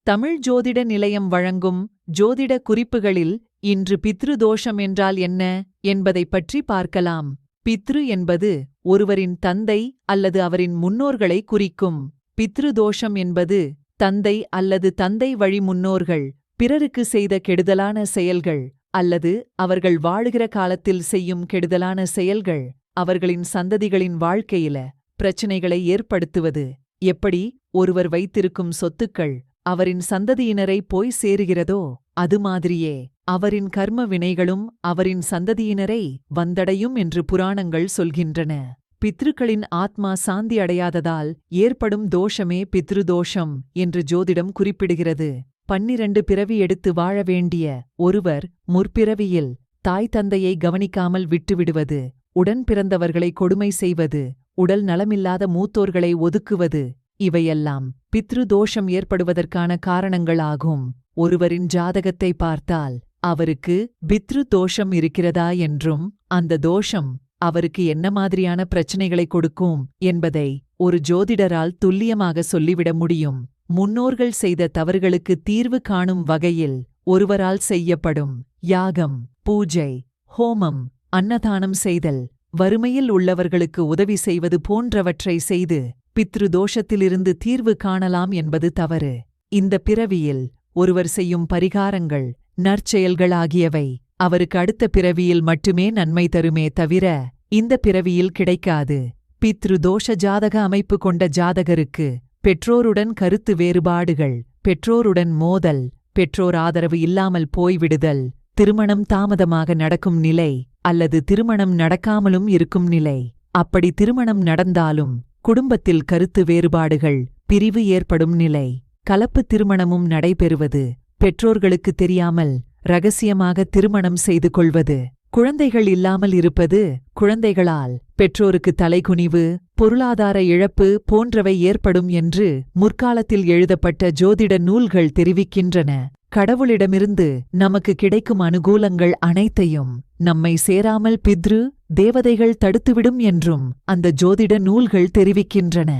தமிழ் ஜோதிட நிலையம் வழங்கும் ஜோதிட குறிப்புகளில் இன்று பித்ரு தோஷம் என்றால் என்ன என்பதைப் பற்றி பார்க்கலாம். பித்ரு என்பது ஒருவரின் தந்தை அல்லது அவரின் முன்னோர்களை குறிக்கும். பித்ரு தோஷம் என்பது தந்தை அல்லது தந்தை வழி முன்னோர்கள் பிறருக்கு செய்த கெடுதலான செயல்கள் அல்லது அவர்கள் வாழுகிற காலத்தில் செய்யும் கெடுதலான செயல்கள் அவர்களின் சந்ததிகளின் வாழ்க்கையில பிரச்சனைகளை ஏற்படுத்துவது. எப்படி ஒருவர் வைத்திருக்கும் சொத்துக்கள் அவரின் சந்ததியினரை போய் சேருகிறதோ அது மாதிரியே அவரின் கர்ம வினைகளும் அவரின் சந்ததியினரை வந்தடையும் என்று புராணங்கள் சொல்கின்றன. பித்ருக்களின் ஆத்மா சாந்தி அடையாததால் ஏற்படும் தோஷமே பித்ரு தோஷம் என்று ஜோதிடம் குறிப்பிடுகிறது. 12 பிறவி எடுத்து வாழ வேண்டிய ஒருவர் முற்பிறவியில் தாய் தந்தையை கவனிக்காமல் விட்டுவிடுவது, உடன் பிறந்தவர்களை கொடுமை செய்வது, உடல் நலமில்லாத மூத்தோர்களை ஒதுக்குவது, இவையெல்லாம் பித்ரு தோஷம் ஏற்படுவதற்கான காரணங்கள் ஆகும். ஒருவரின் ஜாதகத்தை பார்த்தால் அவருக்கு பித்ரு தோஷம் இருக்கிறதா என்றும் அந்த தோஷம் அவருக்கு என்ன மாதிரியான பிரச்சனைகளை கொடுக்கும் என்பதை ஒரு ஜோதிடரால் துல்லியமாக சொல்லிவிட முடியும். முன்னோர்கள் செய்த தவறுகளுக்கு தீர்வு காணும் வகையில் ஒருவரால் செய்யப்படும் யாகம், பூஜை, ஹோமம், அன்னதானம் செய்தல், வறுமையில் உள்ளவர்களுக்கு உதவி செய்வது போன்றவற்றை செய்து பித்ரு தோஷத்திலிருந்து தீர்வு காணலாம் என்பது தவறு. இந்த பிறவியில் ஒருவர் செய்யும் பரிகாரங்கள், நற்செயல்கள் ஆகியவை அவருக்கு அடுத்த பிறவியில் மட்டுமே நன்மை தருமே தவிர இந்த பிறவியில் கிடைக்காது. பித்ரு தோஷ ஜாதக அமைப்பு கொண்ட ஜாதகருக்கு பெற்றோருடன் கருத்து வேறுபாடுகள், பெற்றோருடன் மோதல், பெற்றோர் ஆதரவு இல்லாமல் போய்விடுதல், திருமணம் தாமதமாக நடக்கும் நிலை அல்லது திருமணம் நடக்காமலும் இருக்கும் நிலை, அப்படி திருமணம் நடந்தாலும் குடும்பத்தில் கருத்து வேறுபாடுகள், பிரிவு ஏற்படும் நிலை, கலப்பு திருமணமும் நடைபெறுவது, பெற்றோர்களுக்கு தெரியாமல் இரகசியமாக திருமணம் செய்து கொள்வது, குழந்தைகள் இல்லாமல் இருப்பது, குழந்தைகளால் பெற்றோருக்கு தலைகுனிவு, பொருளாதார இழப்பு போன்றவை ஏற்படும் என்று முற்காலத்தில் எழுதப்பட்ட ஜோதிட நூல்கள் தெரிவிக்கின்றன. கடவுளிடமிருந்து நமக்கு கிடைக்கும் அனுகூலங்கள் அனைத்தையும் நம்மை சேராமல் பித்ரு தேவதைகள் தடுத்துவிடும் என்றும் அந்த ஜோதிட நூல்கள் தெரிவிக்கின்றன.